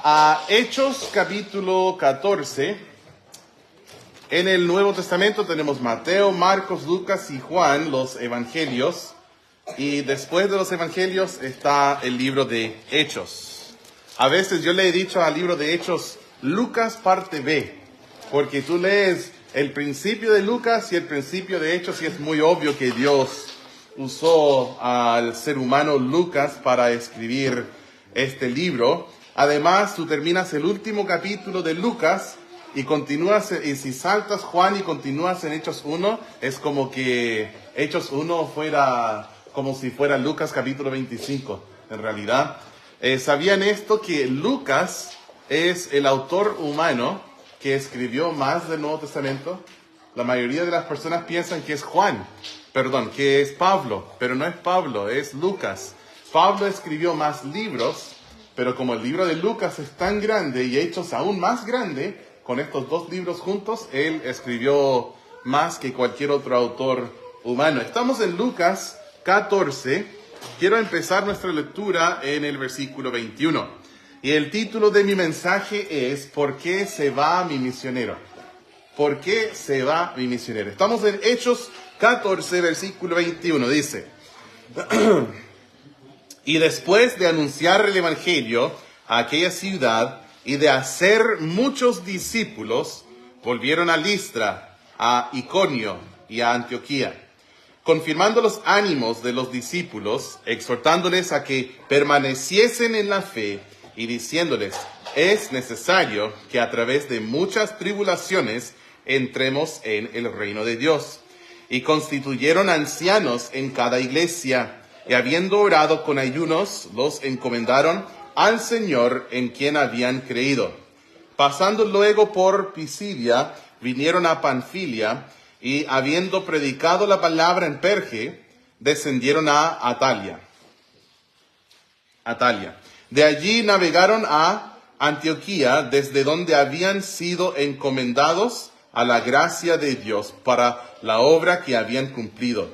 a Hechos capítulo 14. En el Nuevo Testamento tenemos Mateo, Marcos, Lucas y Juan, los evangelios. Y después de los evangelios está el libro de Hechos. A veces yo le he dicho al libro de Hechos, Lucas parte B, porque tú lees el principio de Lucas y el principio de Hechos y es muy obvio que Dios usó al ser humano Lucas para escribir este libro. Además, tú terminas el último capítulo de Lucas y continúas, y si saltas Juan y continúas en Hechos 1, es como que Hechos 1 fuera como si fuera Lucas capítulo 25, en realidad. ¿Sabían esto? Que Lucas es el autor humano que escribió más del Nuevo Testamento. La mayoría de las personas piensan que es que es Pablo, pero no es Pablo, es Lucas. Pablo escribió más libros, pero como el libro de Lucas es tan grande y Hechos aún más grande, con estos dos libros juntos, él escribió más que cualquier otro autor humano. Estamos en Lucas 14. Quiero empezar nuestra lectura en el versículo 21. Y el título de mi mensaje es ¿Por qué se va mi misionero? ¿Por qué se va mi misionero? Estamos en Hechos 14, versículo 21. Dice: Y después de anunciar el evangelio a aquella ciudad y de hacer muchos discípulos, volvieron a Listra, a Iconio y a Antioquía, confirmando los ánimos de los discípulos, exhortándoles a que permaneciesen en la fe y diciéndoles: es necesario que a través de muchas tribulaciones entremos en el reino de Dios. Y constituyeron ancianos en cada iglesia, y habiendo orado con ayunos, los encomendaron al Señor en quien habían creído. Pasando luego por Pisidia, vinieron a Panfilia, y habiendo predicado la palabra en Perge, descendieron a Atalia. De allí navegaron a Antioquía, desde donde habían sido encomendados a la gracia de Dios para la obra que habían cumplido.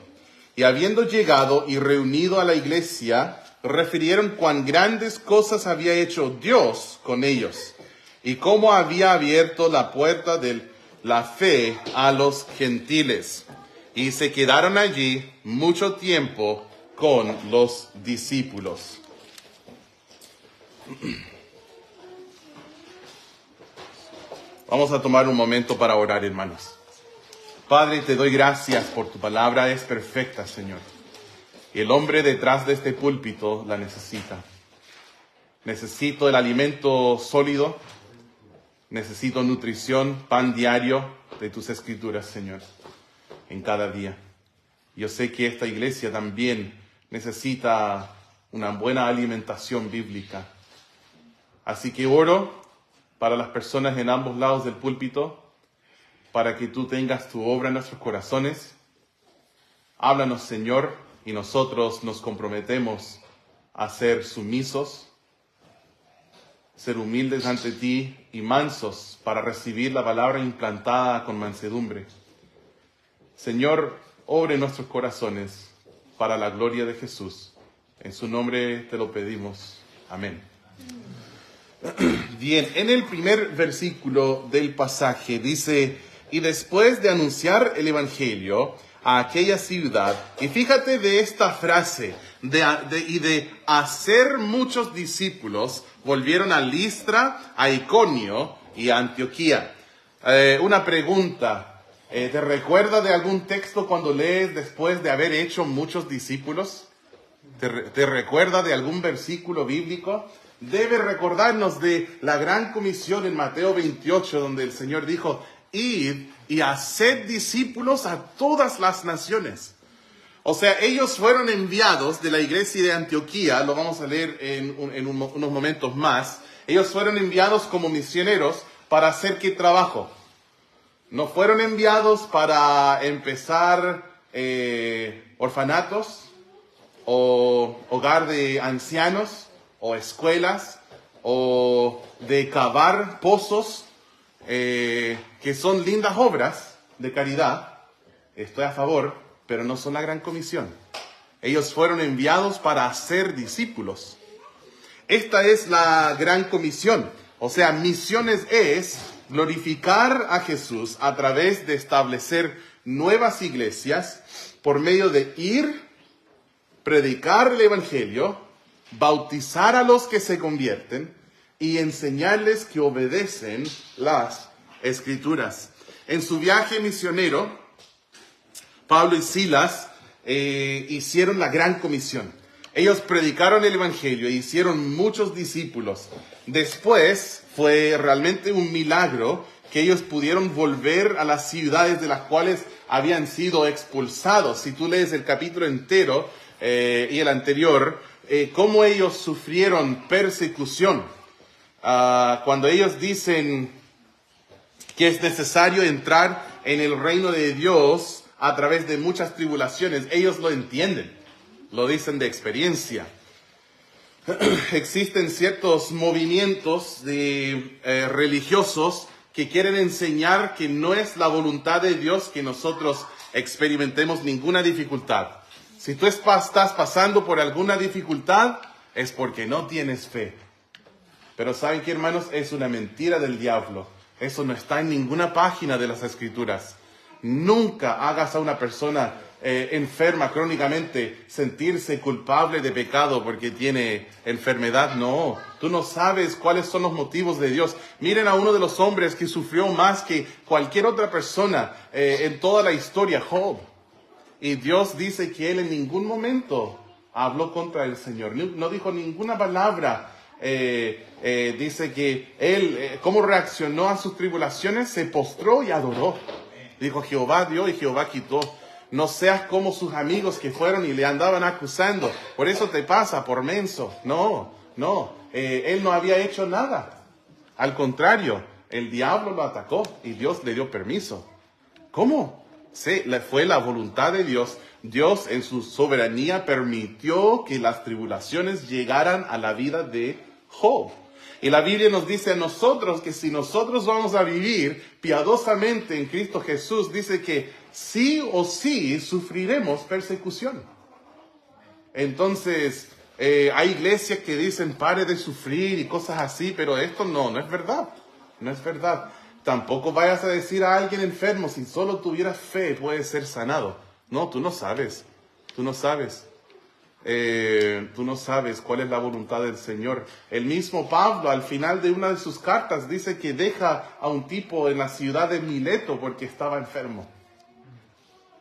Y habiendo llegado y reunido a la iglesia, refirieron cuán grandes cosas había hecho Dios con ellos, y cómo había abierto la puerta de la fe a los gentiles. Y se quedaron allí mucho tiempo con los discípulos. Vamos a tomar un momento para orar, hermanos. Padre, te doy gracias por tu palabra, es perfecta, Señor. Y el hombre detrás de este púlpito la necesita. Necesito el alimento sólido, necesito nutrición, pan diario de tus escrituras, Señor, en cada día. Yo sé que esta iglesia también necesita una buena alimentación bíblica. Así que oro para las personas en ambos lados del púlpito, para que tú tengas tu obra en nuestros corazones. Háblanos, Señor, y nosotros nos comprometemos a ser sumisos, ser humildes ante ti y mansos para recibir la palabra implantada con mansedumbre. Señor, obre en nuestros corazones para la gloria de Jesús. En su nombre te lo pedimos. Amén. Bien, en el primer versículo del pasaje dice: y después de anunciar el evangelio a aquella ciudad, y fíjate de esta frase, y de hacer muchos discípulos, volvieron a Listra, a Iconio y a Antioquía. Una pregunta, ¿te recuerda de algún texto cuando lees después de haber hecho muchos discípulos? ¿Te recuerda de algún versículo bíblico? Debe recordarnos de la gran comisión en Mateo 28, donde el Señor dijo: id y haced discípulos a todas las naciones. O sea, ellos fueron enviados de la iglesia de Antioquía, lo vamos a leer en unos momentos más. Ellos fueron enviados como misioneros para hacer ¿qué trabajo? No fueron enviados para empezar orfanatos, o hogar de ancianos, o escuelas, o de cavar pozos, que son lindas obras de caridad. Estoy a favor, pero no son la gran comisión. Ellos fueron enviados para hacer discípulos. Esta es la gran comisión. O sea, misiones es glorificar a Jesús a través de establecer nuevas iglesias por medio de ir, predicar el evangelio, bautizar a los que se convierten y enseñarles que obedecen las escrituras. En su viaje misionero, Pablo y Silas hicieron la gran comisión. Ellos predicaron el evangelio e hicieron muchos discípulos. Después fue realmente un milagro que ellos pudieron volver a las ciudades de las cuales habían sido expulsados. Si tú lees el capítulo entero y el anterior, cómo ellos sufrieron persecución. Cuando ellos dicen que es necesario entrar en el reino de Dios a través de muchas tribulaciones, ellos lo entienden, lo dicen de experiencia. Existen ciertos movimientos religiosos que quieren enseñar que no es la voluntad de Dios que nosotros experimentemos ninguna dificultad. Si tú estás pasando por alguna dificultad, es porque no tienes fe. Pero ¿saben qué, hermanos? Es una mentira del diablo. Eso no está en ninguna página de las Escrituras. Nunca hagas a una persona enferma crónicamente sentirse culpable de pecado porque tiene enfermedad. No, tú no sabes cuáles son los motivos de Dios. Miren a uno de los hombres que sufrió más que cualquier otra persona en toda la historia, Job. Y Dios dice que él en ningún momento habló contra el Señor. No dijo ninguna palabra. Dice que él, cómo reaccionó a sus tribulaciones, se postró y adoró. Dijo, Jehová dio y Jehová quitó. No seas como sus amigos que fueron y le andaban acusando. Por eso te pasa, por menso. No. Él no había hecho nada. Al contrario, el diablo lo atacó y Dios le dio permiso. ¿Cómo? Sí, fue la voluntad de Dios. Dios en su soberanía permitió que las tribulaciones llegaran a la vida de Job. Y la Biblia nos dice a nosotros que si nosotros vamos a vivir piadosamente en Cristo Jesús, dice que sí o sí sufriremos persecución. Entonces, hay iglesias que dicen pare de sufrir y cosas así, pero esto no es verdad. No es verdad. Tampoco vayas a decir a alguien enfermo, si solo tuvieras fe puedes ser sanado. No, tú no sabes. Tú no sabes. Tú no sabes cuál es la voluntad del Señor. El mismo Pablo al final de una de sus cartas dice que deja a un tipo en la ciudad de Mileto porque estaba enfermo.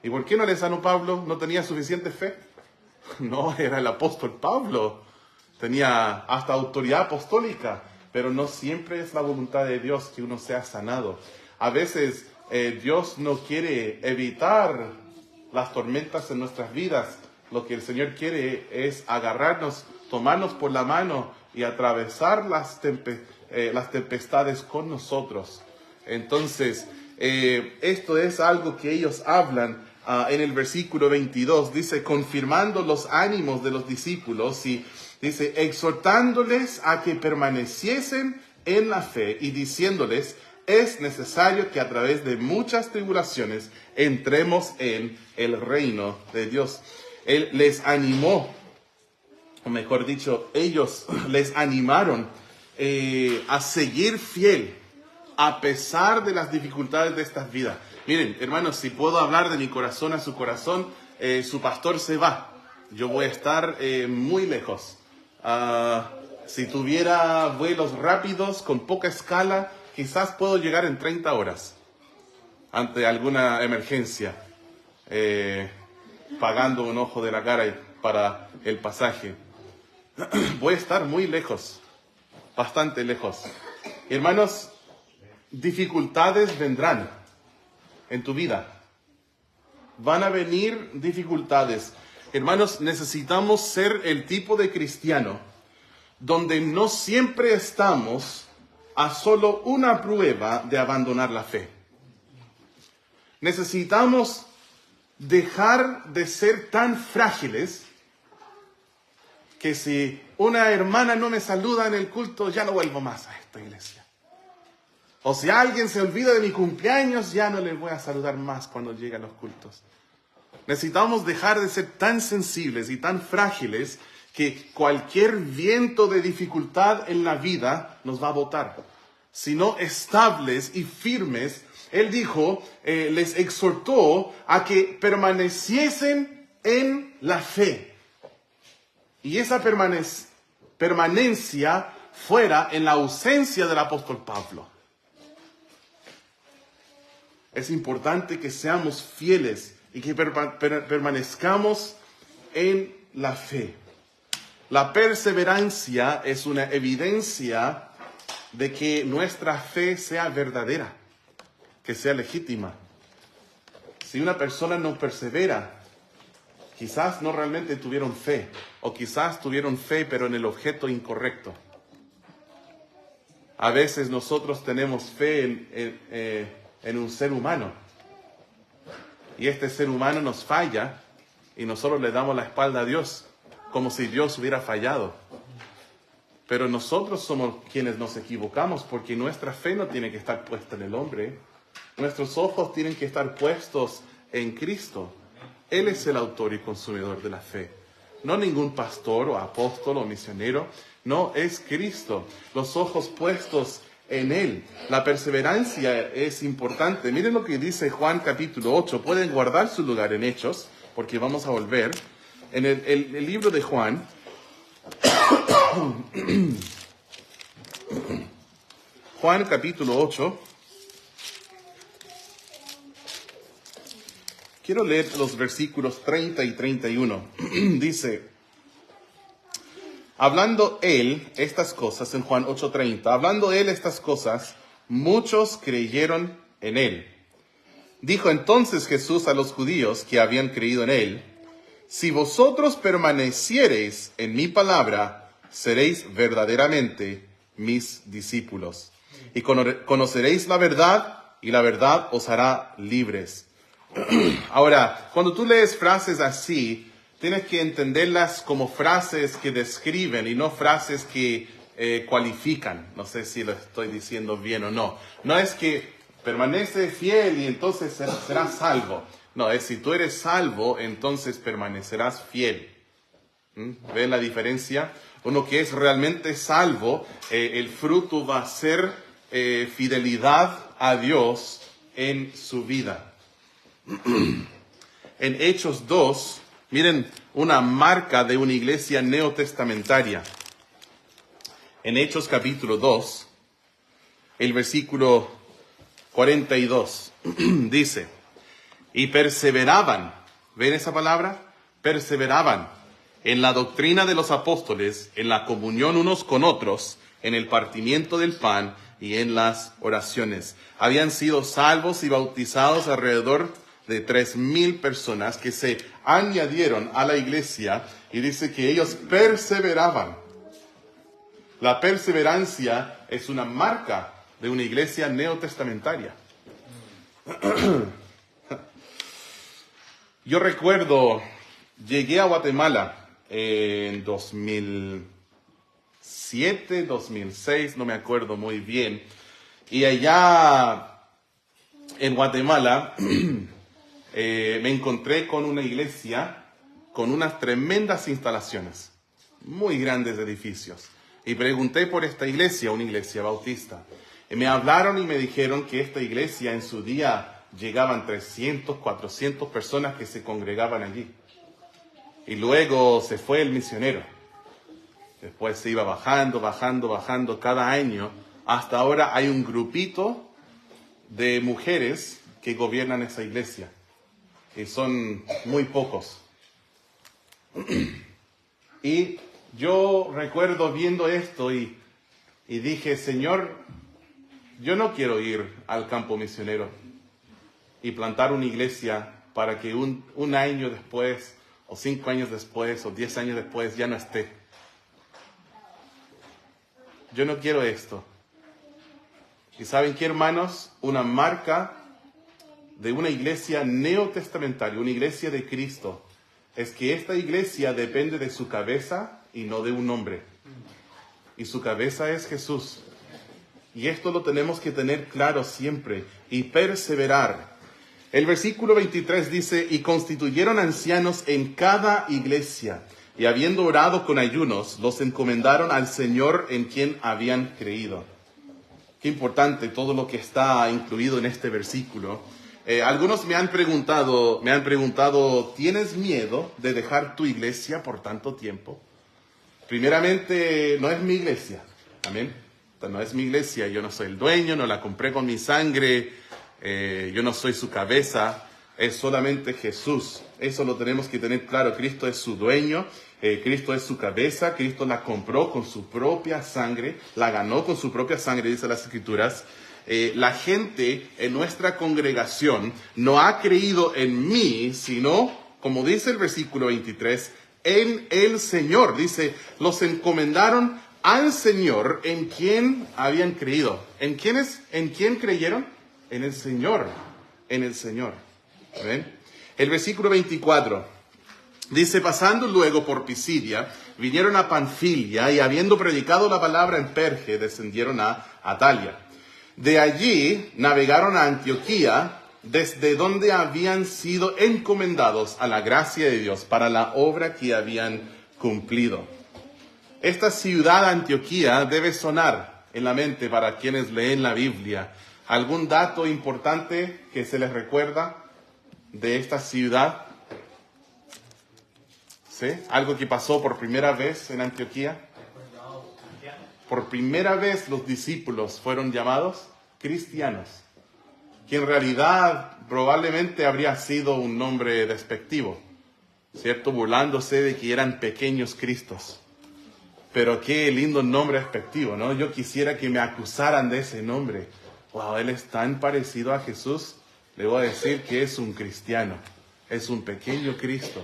¿Y por qué no le sanó Pablo? ¿No tenía suficiente fe? No, era el apóstol Pablo. Tenía hasta autoridad apostólica, pero no siempre es la voluntad de Dios que uno sea sanado. A veces Dios no quiere evitar las tormentas en nuestras vidas. Lo que el Señor quiere es agarrarnos, tomarnos por la mano y atravesar las tempestades con nosotros. Entonces, esto es algo que ellos hablan en el versículo 22. Dice, confirmando los ánimos de los discípulos y dice, exhortándoles a que permaneciesen en la fe y diciéndoles, es necesario que a través de muchas tribulaciones entremos en el reino de Dios. Él les animó, o mejor dicho, ellos les animaron a seguir fiel a pesar de las dificultades de estas vidas. Miren, hermanos, si puedo hablar de mi corazón a su corazón, su pastor se va. Yo voy a estar muy lejos. Si tuviera vuelos rápidos, con poca escala, quizás puedo llegar en 30 horas ante alguna emergencia. Pagando un ojo de la cara para el pasaje. Voy a estar muy lejos, bastante lejos. Hermanos, dificultades vendrán en tu vida. Van a venir dificultades. Hermanos, necesitamos ser el tipo de cristiano donde no siempre estamos a solo una prueba de abandonar la fe. Necesitamos dejar de ser tan frágiles que si una hermana no me saluda en el culto, ya no vuelvo más a esta iglesia. O si alguien se olvida de mi cumpleaños, ya no le voy a saludar más cuando llegue a los cultos. Necesitamos dejar de ser tan sensibles y tan frágiles que cualquier viento de dificultad en la vida nos va a botar, sino estables y firmes. Él dijo, les exhortó a que permaneciesen en la fe. Y esa permanencia fuera en la ausencia del apóstol Pablo. Es importante que seamos fieles y que permanezcamos en la fe. La perseverancia es una evidencia de que nuestra fe sea verdadera, que sea legítima. Si una persona no persevera, quizás no realmente tuvieron fe, o quizás tuvieron fe pero en el objeto incorrecto. A veces nosotros tenemos fe en un ser humano, y este ser humano nos falla, y nosotros le damos la espalda a Dios, como si Dios hubiera fallado. Pero nosotros somos quienes nos equivocamos, porque nuestra fe no tiene que estar puesta en el hombre. Nuestros ojos tienen que estar puestos en Cristo. Él es el autor y consumidor de la fe. No ningún pastor o apóstol o misionero. No, es Cristo. Los ojos puestos en Él. La perseverancia es importante. Miren lo que dice Juan capítulo 8. Pueden guardar su lugar en Hechos, porque vamos a volver. En el libro de Juan, Juan capítulo 8, quiero leer los versículos 30 y 31. Dice, hablando él estas cosas, en Juan 8:30, hablando él estas cosas, muchos creyeron en él. Dijo entonces Jesús a los judíos que habían creído en él, si vosotros permaneciereis en mi palabra, seréis verdaderamente mis discípulos. Y conoceréis la verdad, y la verdad os hará libres. Ahora, cuando tú lees frases así, tienes que entenderlas como frases que describen y no frases que cualifican. No sé si lo estoy diciendo bien o no. No es que permanece fiel y entonces serás salvo. No, es si tú eres salvo, entonces permanecerás fiel. ¿Ven la diferencia? Uno que es realmente salvo, el fruto va a ser fidelidad a Dios en su vida. En Hechos 2, miren una marca de una iglesia neotestamentaria. En Hechos capítulo 2, el versículo 42, dice, y perseveraban, ¿ven esa palabra? Perseveraban en la doctrina de los apóstoles, en la comunión unos con otros, en el partimiento del pan y en las oraciones. Habían sido salvos y bautizados alrededor de 3,000 personas que se añadieron a la iglesia, y dice que ellos perseveraban. La perseverancia es una marca de una iglesia neotestamentaria. Yo recuerdo, llegué a Guatemala en 2007, 2006, no me acuerdo muy bien. Y allá en Guatemala me encontré con una iglesia con unas tremendas instalaciones, muy grandes edificios. Y pregunté por esta iglesia, una iglesia bautista. Y me hablaron y me dijeron que esta iglesia en su día llegaban 300, 400 personas que se congregaban allí. Y luego se fue el misionero. Después se iba bajando cada año. Hasta ahora hay un grupito de mujeres que gobiernan esa iglesia. Y son muy pocos. Y yo recuerdo viendo esto y dije, Señor, yo no quiero ir al campo misionero y plantar una iglesia para que un año después, o 5 años después, o 10 años después ya no esté. Yo no quiero esto. ¿Y saben qué, hermanos? Una marca de una iglesia neotestamentaria, una iglesia de Cristo, es que esta iglesia depende de su cabeza y no de un hombre. Y su cabeza es Jesús. Y esto lo tenemos que tener claro siempre y perseverar. El versículo 23 dice, y constituyeron ancianos en cada iglesia, y habiendo orado con ayunos, los encomendaron al Señor en quien habían creído. Qué importante todo lo que está incluido en este versículo. Algunos me han preguntado, ¿tienes miedo de dejar tu iglesia por tanto tiempo? Primeramente, no es mi iglesia. Amén. No es mi iglesia, yo no soy el dueño, no la compré con mi sangre, yo no soy su cabeza, es solamente Jesús. Eso lo tenemos que tener claro. Cristo es su dueño, Cristo es su cabeza, Cristo la compró con su propia sangre, la ganó con su propia sangre, dice las Escrituras. La gente en nuestra congregación no ha creído en mí, sino, como dice el versículo 23, en el Señor. Dice, los encomendaron al Señor en quien habían creído. ¿En quién creyeron? En el Señor. En el Señor. ¿Ven? El versículo 24 dice, pasando luego por Pisidia, vinieron a Panfilia y habiendo predicado la palabra en Perge, descendieron a Atalia. De allí navegaron a Antioquía, desde donde habían sido encomendados a la gracia de Dios para la obra que habían cumplido. Esta ciudad Antioquía debe sonar en la mente para quienes leen la Biblia. ¿Algún dato importante que se les recuerda de esta ciudad? ¿Sí? ¿Algo que pasó por primera vez en Antioquía? Por primera vez los discípulos fueron llamados cristianos, que en realidad probablemente habría sido un nombre despectivo, ¿cierto? Burlándose de que eran pequeños Cristos. Pero qué lindo nombre despectivo, ¿no? Yo quisiera que me acusaran de ese nombre. Wow, él es tan parecido a Jesús, le voy a decir que es un cristiano, es un pequeño Cristo.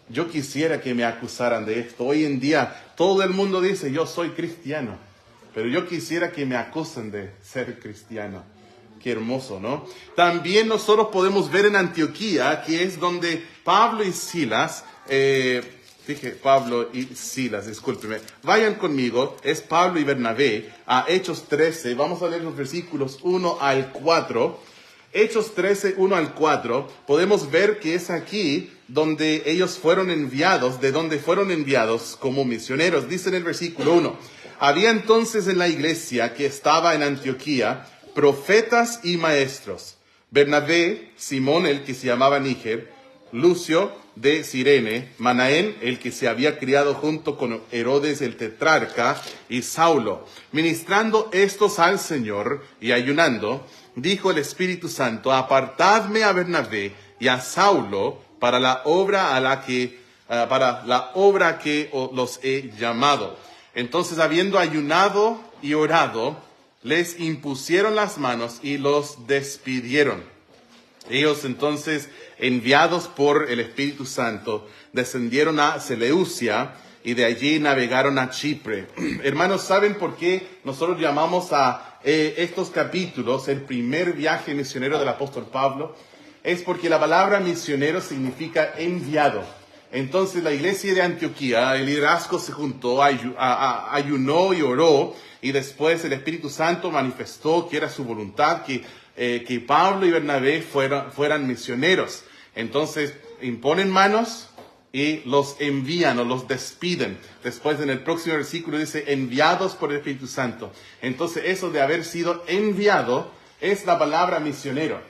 Yo quisiera que me acusaran de esto. Hoy en día todo el mundo dice, yo soy cristiano, pero yo quisiera que me acusen de ser cristiano. Qué hermoso, ¿no? También nosotros podemos ver en Antioquía, que es donde Pablo y Silas, discúlpeme, vayan conmigo, es Pablo y Bernabé, a Hechos 13, vamos a leer los versículos 1 al 4. Hechos 13, 1 al 4, podemos ver que es aquí donde ellos fueron enviados, de donde fueron enviados como misioneros. Dice en el versículo 1, había entonces en la iglesia que estaba en Antioquía profetas y maestros. Bernabé, Simón, el que se llamaba Níger, Lucio de Cirene, Manaén, el que se había criado junto con Herodes el tetrarca, y Saulo. Ministrando estos al Señor y ayunando, dijo el Espíritu Santo, apartadme a Bernabé y a Saulo para la obra que los he llamado. Entonces, habiendo ayunado y orado, les impusieron las manos y los despidieron. Ellos entonces, enviados por el Espíritu Santo, descendieron a Seleucia y de allí navegaron a Chipre. Hermanos, ¿saben por qué nosotros llamamos a estos capítulos el primer viaje misionero del apóstol Pablo? Es porque la palabra misionero significa enviado. Entonces la iglesia de Antioquía, el liderazgo se juntó, ayunó y oró, y después el Espíritu Santo manifestó que era su voluntad que Pablo y Bernabé fueran misioneros. Entonces imponen manos y los envían o los despiden. Después en el próximo versículo dice enviados por el Espíritu Santo. Entonces eso de haber sido enviado es la palabra misionero.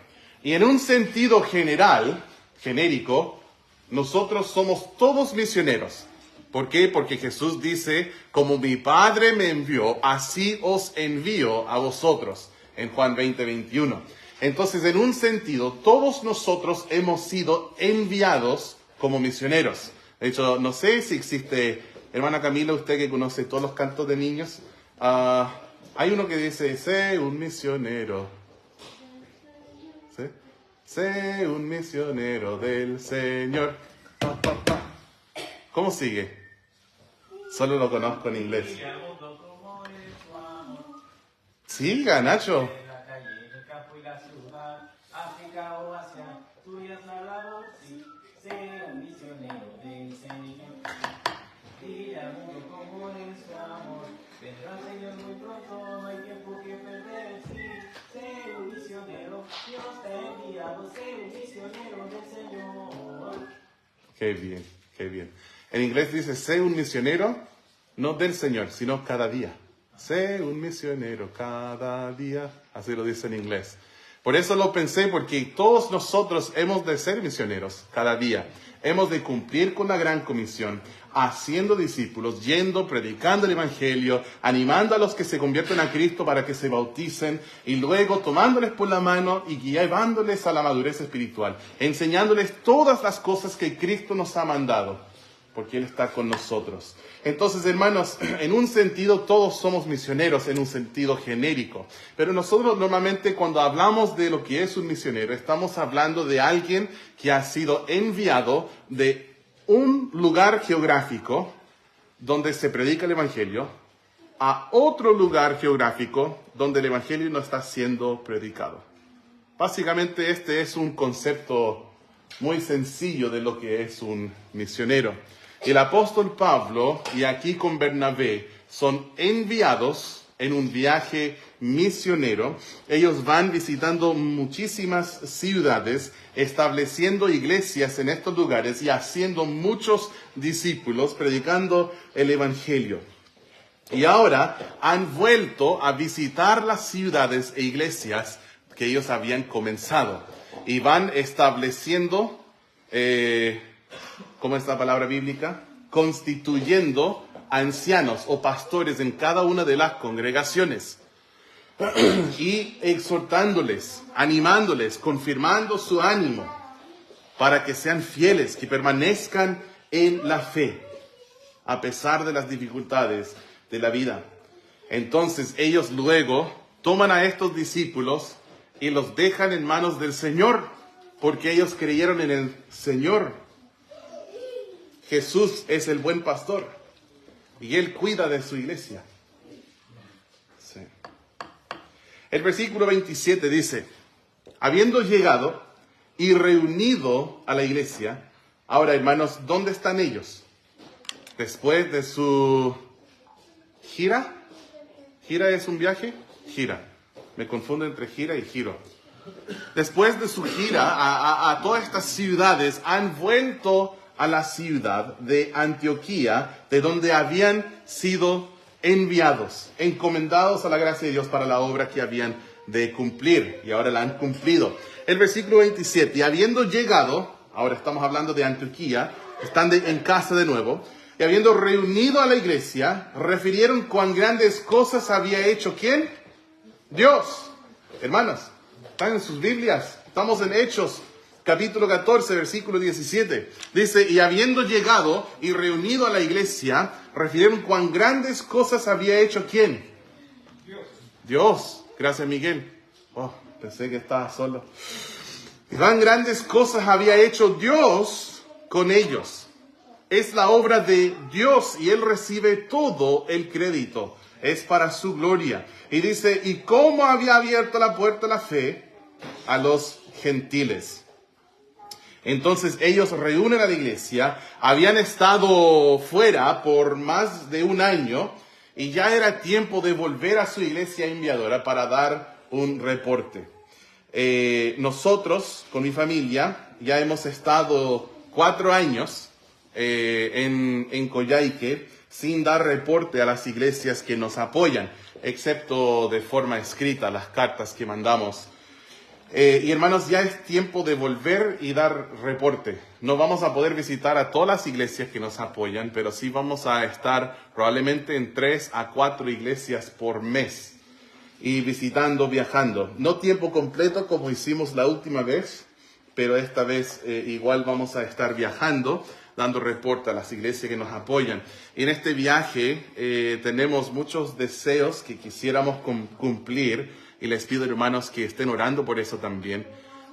Y en un sentido genérico, nosotros somos todos misioneros. ¿Por qué? Porque Jesús dice, como mi Padre me envió, así os envío a vosotros, en Juan 20, 21. Entonces, en un sentido, todos nosotros hemos sido enviados como misioneros. De hecho, no sé si existe, hermana Camila, usted que conoce todos los cantos de niños, hay uno que dice, sé un misionero. ¿Sí? Sé un misionero del Señor. ¿Cómo sigue? Solo lo conozco en inglés. Siga, Nacho. Qué bien, qué bien. En inglés dice, sé un misionero, no del Señor, sino cada día. Sé un misionero cada día. Así lo dice en inglés. Por eso lo pensé, porque todos nosotros hemos de ser misioneros cada día. Hemos de cumplir con la gran comisión, haciendo discípulos, yendo, predicando el Evangelio, animando a los que se convierten a Cristo para que se bauticen, y luego tomándoles por la mano y llevándoles a la madurez espiritual, enseñándoles todas las cosas que Cristo nos ha mandado, porque Él está con nosotros. Entonces, hermanos, en un sentido todos somos misioneros, en un sentido genérico. Pero nosotros normalmente cuando hablamos de lo que es un misionero, estamos hablando de alguien que ha sido enviado de un lugar geográfico donde se predica el Evangelio a otro lugar geográfico donde el Evangelio no está siendo predicado. Básicamente este es un concepto muy sencillo de lo que es un misionero. El apóstol Pablo y aquí con Bernabé son enviados en un viaje misionero. Ellos van visitando muchísimas ciudades, estableciendo iglesias en estos lugares y haciendo muchos discípulos, predicando el Evangelio. Y ahora han vuelto a visitar las ciudades e iglesias que ellos habían comenzado. Y van estableciendo... ¿cómo es la palabra bíblica? Constituyendo ancianos o pastores en cada una de las congregaciones. Y exhortándoles, animándoles, confirmando su ánimo para que sean fieles, que permanezcan en la fe, a pesar de las dificultades de la vida. Entonces ellos luego toman a estos discípulos y los dejan en manos del Señor, porque ellos creyeron en el Señor. Jesús es el buen pastor y Él cuida de su iglesia. Sí. El versículo 27 dice, habiendo llegado y reunido a la iglesia, ahora hermanos, ¿dónde están ellos? Después de su gira. ¿Gira es un viaje? Gira. Me confundo entre gira y giro. Después de su gira a todas estas ciudades, han vuelto a la ciudad de Antioquía, de donde habían sido enviados, encomendados a la gracia de Dios para la obra que habían de cumplir, y ahora la han cumplido. El versículo 27, y habiendo llegado, ahora estamos hablando de Antioquía, están en casa de nuevo, y habiendo reunido a la iglesia, refirieron cuán grandes cosas había hecho, ¿quién? Dios. Hermanos, están en sus Biblias, estamos en Hechos, capítulo 14, versículo 17. Dice, y habiendo llegado y reunido a la iglesia, refirieron cuán grandes cosas había hecho, ¿quién? Dios. Gracias, Miguel. Oh, pensé que estaba solo. Cuán grandes cosas había hecho Dios con ellos. Es la obra de Dios y Él recibe todo el crédito. Es para su gloria. Y dice, y cómo había abierto la puerta de la fe a los gentiles. Entonces ellos reúnen a la iglesia, habían estado fuera por más de un año y ya era tiempo de volver a su iglesia enviadora para dar un reporte. Nosotros, con mi familia, ya hemos estado 4 años en Coyhaique sin dar reporte a las iglesias que nos apoyan, excepto de forma escrita, las cartas que mandamos. Y hermanos, ya es tiempo de volver y dar reporte. No vamos a poder visitar a todas las iglesias que nos apoyan, pero sí vamos a estar probablemente en 3 a 4 iglesias por mes. Y visitando, viajando. No tiempo completo como hicimos la última vez, pero esta vez igual vamos a estar viajando, dando reporte a las iglesias que nos apoyan. Y en este viaje tenemos muchos deseos que quisiéramos cumplir. Y les pido, hermanos, que estén orando por eso también.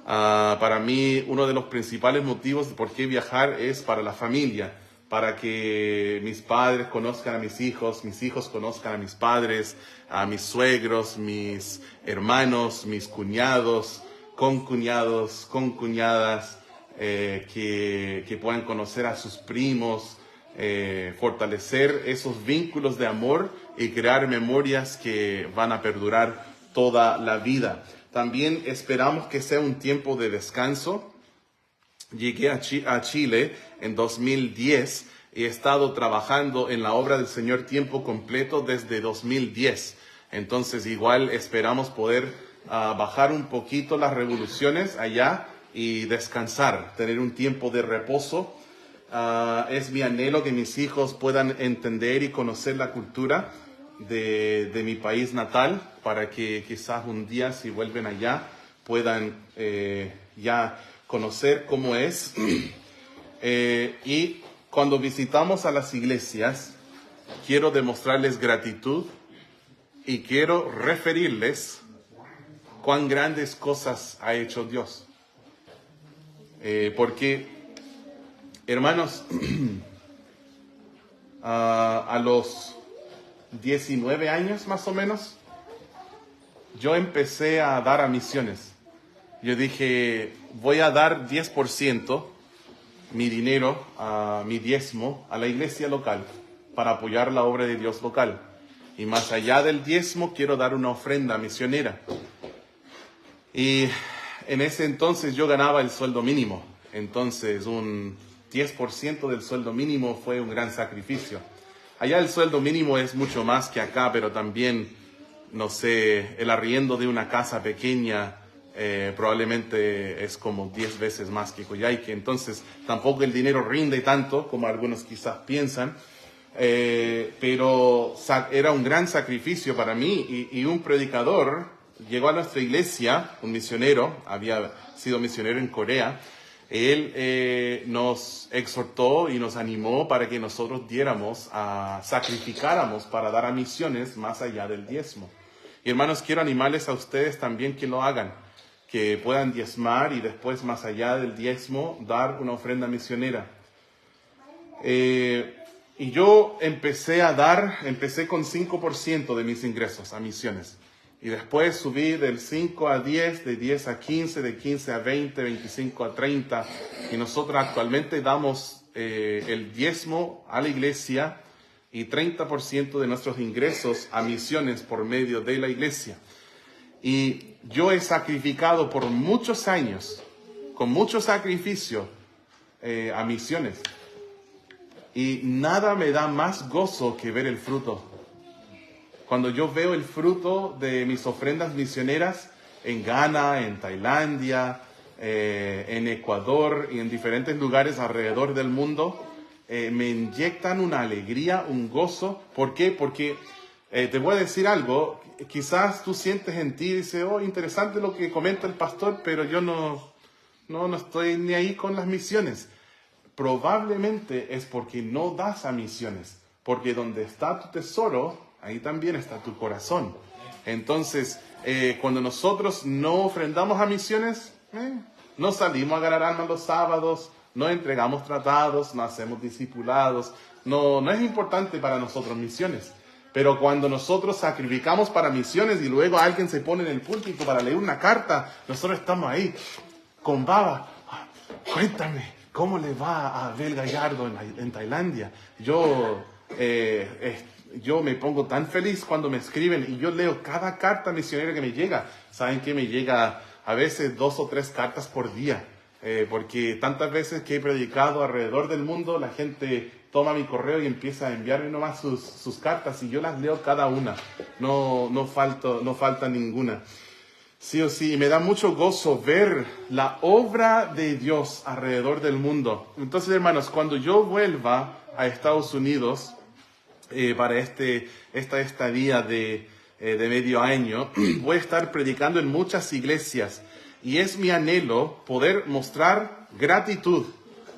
Para mí, uno de los principales motivos de por qué viajar es para la familia. Para que mis padres conozcan a mis hijos conozcan a mis padres, a mis suegros, mis hermanos, mis cuñados, concuñadas, que puedan conocer a sus primos, fortalecer esos vínculos de amor y crear memorias que van a perdurar toda la vida. También esperamos que sea un tiempo de descanso. Llegué a Chile en 2010 He estado trabajando en la obra del Señor tiempo completo desde 2010. Entonces igual esperamos poder bajar un poquito las revoluciones allá y descansar, tener un tiempo de reposo. Es mi anhelo que mis hijos puedan entender y conocer la cultura de mi país natal, para que quizás un día, si vuelven allá, puedan ya conocer cómo es. Y cuando visitamos a las iglesias, quiero demostrarles gratitud y quiero referirles cuán grandes cosas ha hecho Dios. Porque, hermanos, a los 19 años más o menos, yo empecé a dar a misiones. Yo dije, voy a dar 10% mi dinero, mi diezmo, a la iglesia local para apoyar la obra de Dios local. Y más allá del diezmo, quiero dar una ofrenda misionera. Y en ese entonces yo ganaba el sueldo mínimo. Entonces un 10% del sueldo mínimo fue un gran sacrificio. Allá el sueldo mínimo es mucho más que acá, pero también, no sé, el arriendo de una casa pequeña probablemente es como 10 veces más que Coyhaique. Entonces tampoco el dinero rinde tanto como algunos quizás piensan. Pero era un gran sacrificio para mí, y un predicador llegó a nuestra iglesia, un misionero, había sido misionero en Corea. Él nos exhortó y nos animó para que nosotros sacrificáramos para dar a misiones más allá del diezmo. Y hermanos, quiero animarles a ustedes también que lo hagan, que puedan diezmar y después, más allá del diezmo, dar una ofrenda misionera. Y yo empecé con 5% de mis ingresos a misiones. Y después subí del 5 a 10, de 10 a 15, de 15 a 20, 25 a 30. Y nosotros actualmente damos el diezmo a la iglesia y 30% de nuestros ingresos a misiones por medio de la iglesia. Y yo he sacrificado por muchos años, con mucho sacrificio, a misiones. Y nada me da más gozo que ver el fruto. Cuando yo veo el fruto de mis ofrendas misioneras en Ghana, en Tailandia, en Ecuador y en diferentes lugares alrededor del mundo, me inyectan una alegría, un gozo. ¿Por qué? Porque te voy a decir algo. Quizás tú sientes en ti y dices, oh, interesante lo que comenta el pastor, pero yo no estoy ni ahí con las misiones. Probablemente es porque no das a misiones, porque donde está tu tesoro, ahí también está tu corazón. Entonces, cuando nosotros no ofrendamos a misiones, no salimos a ganar almas los sábados, no entregamos tratados, no hacemos discipulados, no es importante para nosotros misiones. Pero cuando nosotros sacrificamos para misiones y luego alguien se pone en el púlpito para leer una carta, nosotros estamos ahí con baba. Cuéntame, ¿cómo le va a Abel Gallardo en Tailandia? Yo me pongo tan feliz cuando me escriben y yo leo cada carta misionera que me llega. ¿Saben qué? Me llega a veces 2 o 3 cartas por día. Porque tantas veces que he predicado alrededor del mundo, la gente toma mi correo y empieza a enviarme nomás sus cartas y yo las leo cada una. No falta ninguna. Sí o sí, y me da mucho gozo ver la obra de Dios alrededor del mundo. Entonces, hermanos, cuando yo vuelva a Estados Unidos para esta estadía de medio año, voy a estar predicando en muchas iglesias. Y es mi anhelo poder mostrar gratitud,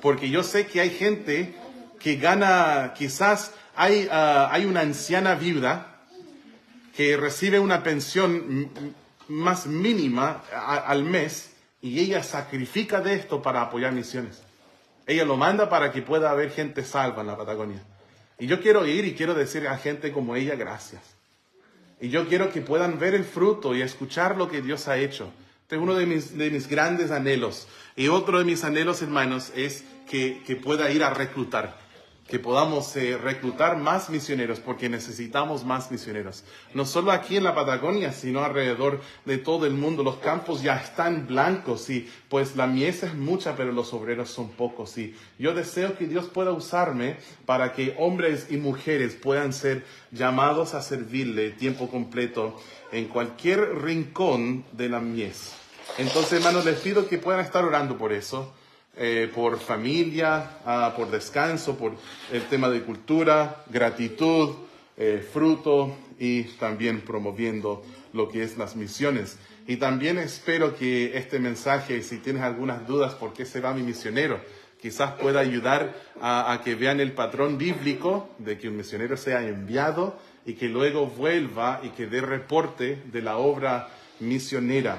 porque yo sé que hay gente que gana, quizás hay una anciana viuda que recibe una pensión más mínima al mes, y ella sacrifica de esto para apoyar misiones. Ella lo manda para que pueda haber gente salva en la Patagonia. Y yo quiero ir y quiero decir a gente como ella gracias. Y yo quiero que puedan ver el fruto y escuchar lo que Dios ha hecho. Este es uno de mis grandes anhelos. Y otro de mis anhelos, hermanos, es que pueda ir a reclutar. que podamos reclutar más misioneros, porque necesitamos más misioneros. No solo aquí en la Patagonia, sino alrededor de todo el mundo. Los campos ya están blancos y pues la mies es mucha, pero los obreros son pocos. Y yo deseo que Dios pueda usarme para que hombres y mujeres puedan ser llamados a servirle tiempo completo en cualquier rincón de la mies. Entonces, hermanos, les pido que puedan estar orando por eso. Por familia, por descanso, por el tema de cultura, gratitud, fruto y también promoviendo lo que es las misiones. Y también espero que este mensaje, si tienes algunas dudas por qué se va mi misionero, quizás pueda ayudar a que vean el patrón bíblico de que un misionero sea enviado y que luego vuelva y que dé reporte de la obra misionera.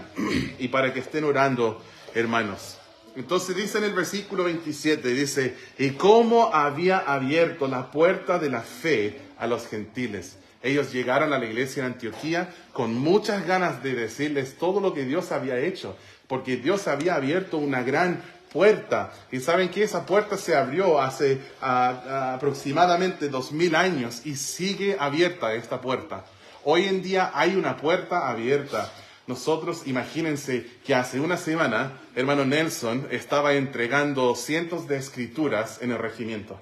Y para que estén orando, hermanos. Entonces dice en el versículo 27, dice, y cómo había abierto la puerta de la fe a los gentiles. Ellos llegaron a la iglesia en Antioquía con muchas ganas de decirles todo lo que Dios había hecho, porque Dios había abierto una gran puerta. Y saben que esa puerta se abrió hace aproximadamente 2000 años y sigue abierta esta puerta. Hoy en día hay una puerta abierta. Nosotros, imagínense que hace una semana, hermano Nelson estaba entregando cientos de escrituras en el regimiento.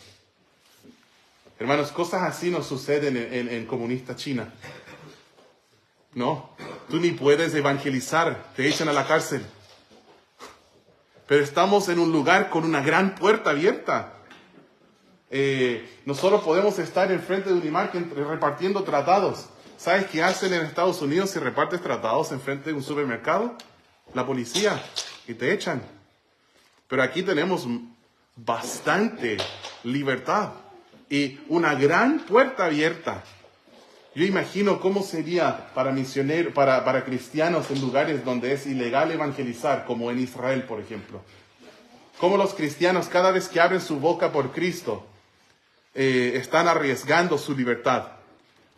Hermanos, cosas así no suceden en comunista China. No, tú ni puedes evangelizar, te echan a la cárcel. Pero estamos en un lugar con una gran puerta abierta. Nosotros podemos estar enfrente de un imán repartiendo tratados. ¿Sabes qué hacen en Estados Unidos si repartes tratados enfrente de un supermercado? La policía, y te echan. Pero aquí tenemos bastante libertad y una gran puerta abierta. Yo imagino cómo sería para misioneros, para cristianos en lugares donde es ilegal evangelizar, como en Israel, por ejemplo. Cómo los cristianos, cada vez que abren su boca por Cristo, están arriesgando su libertad.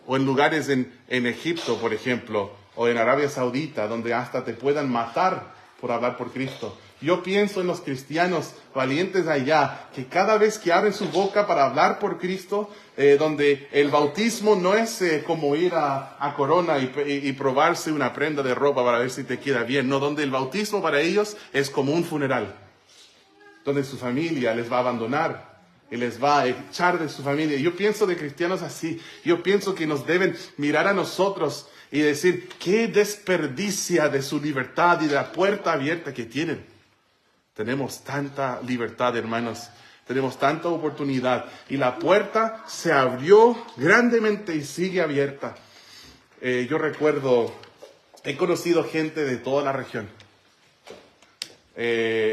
O en lugares en Egipto, por ejemplo, o en Arabia Saudita, donde hasta te puedan matar por hablar por Cristo. Yo pienso en los cristianos valientes allá, que cada vez que abren su boca para hablar por Cristo, donde el bautismo no es como ir a Corona y probarse una prenda de ropa para ver si te queda bien, no, donde el bautismo para ellos es como un funeral, donde su familia les va a abandonar y les va a echar de su familia. Yo pienso de cristianos así. Yo pienso que nos deben mirar a nosotros y decir, qué desperdicia de su libertad y de la puerta abierta que tienen. Tenemos tanta libertad, hermanos. Tenemos tanta oportunidad. Y la puerta se abrió grandemente y sigue abierta. Yo recuerdo, he conocido gente de toda la región.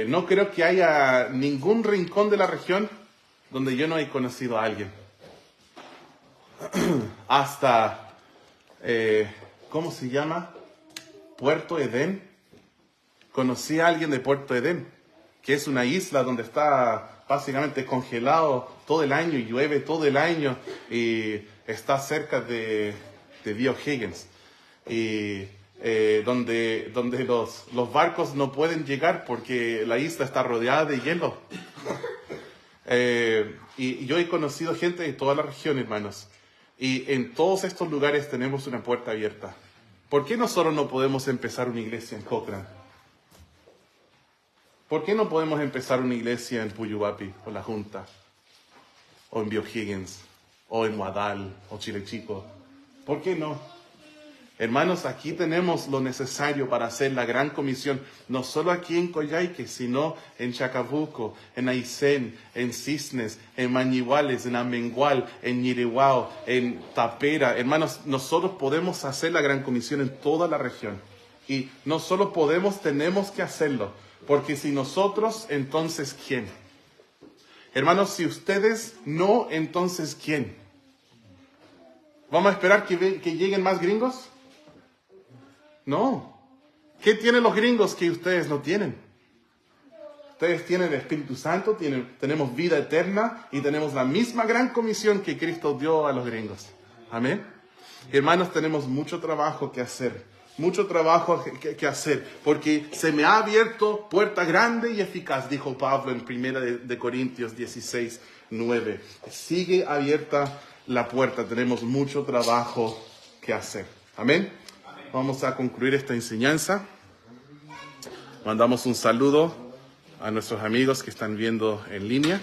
No creo que haya ningún rincón de la región donde yo no he conocido a alguien. Hasta, ¿cómo se llama? Puerto Edén. Conocí a alguien de Puerto Edén, que es una isla donde está básicamente congelado todo el año y llueve todo el año y está cerca de O'Higgins. Y donde los barcos no pueden llegar porque la isla está rodeada de hielo. Y yo he conocido gente de toda la región, hermanos. Y en todos estos lugares tenemos una puerta abierta. ¿Por qué nosotros no podemos empezar una iglesia en Cochrane? ¿Por qué no podemos empezar una iglesia en Puyuhuapi, o La Junta, o en O'Higgins, o en Guadal, o Chile Chico? ¿Por qué no? Hermanos, aquí tenemos lo necesario para hacer la gran comisión, no solo aquí en Coyhaique, sino en Chacabuco, en Aysén, en Cisnes, en Mañiguales, en Amengual, en Ñirehuao, en Tapera. Hermanos, nosotros podemos hacer la gran comisión en toda la región. Y no solo podemos, tenemos que hacerlo. Porque si nosotros, entonces ¿quién? Hermanos, si ustedes no, entonces ¿quién? ¿Vamos a esperar que lleguen más gringos? No. ¿Qué tienen los gringos que ustedes no tienen? Ustedes tienen el Espíritu Santo, tenemos vida eterna y tenemos la misma gran comisión que Cristo dio a los gringos. Amén. Hermanos, tenemos mucho trabajo que hacer. Mucho trabajo que hacer, porque se me ha abierto puerta grande y eficaz, dijo Pablo en 1 de Corintios 16, 9. Sigue abierta la puerta. Tenemos mucho trabajo que hacer. Amén. Vamos a concluir esta enseñanza. Mandamos un saludo a nuestros amigos que están viendo en línea.